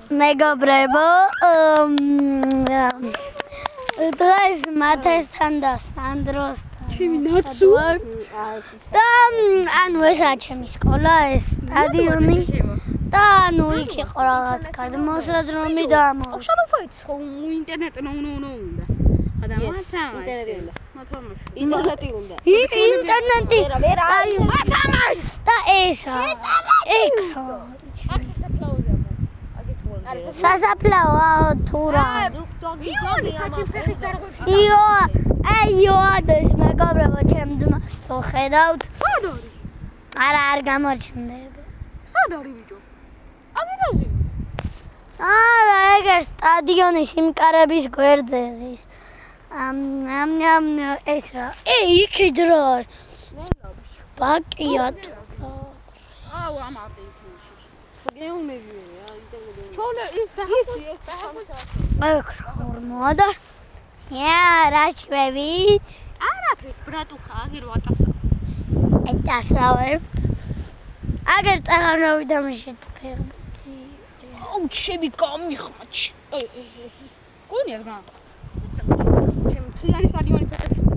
მეგობრებო, დღეს მათესთან და სანდროსთან ჩემი ნაცუ და ანუ ესაა ჩემი სკოლა, ეს სტადიონი და ანუ იქ იყო რაღაც გადმოსაზრომი და ინტერნეტი უნდა. ინტერნეტი უნდა. ინტერნეტი და ეს რა სასაფლაო თუ რა აიოადეს მეგობრებო ჩემ ძმას თუ ხედავთ არა არ გამოჩნდება სად არის ბიჭო? აგერაზი. არა ეგ სტადიონის იმკარების გვერდზე ზის ეს რა იქით რა ბაკია თუ აუ ამარდი იქ. გეუნებია ინტერნეტი. ჩოლე ის დაჰაკო. ხორმო და რა შვევით არაფერს ბრატუხა აგერ ვატასა. ეტასავებთ აგერ წაღანოვი და მიშეთფერდი აუ ჩემი გამიხმაჩი. გონია რა. ჩემი თლიანი სტადიონი ფოტოში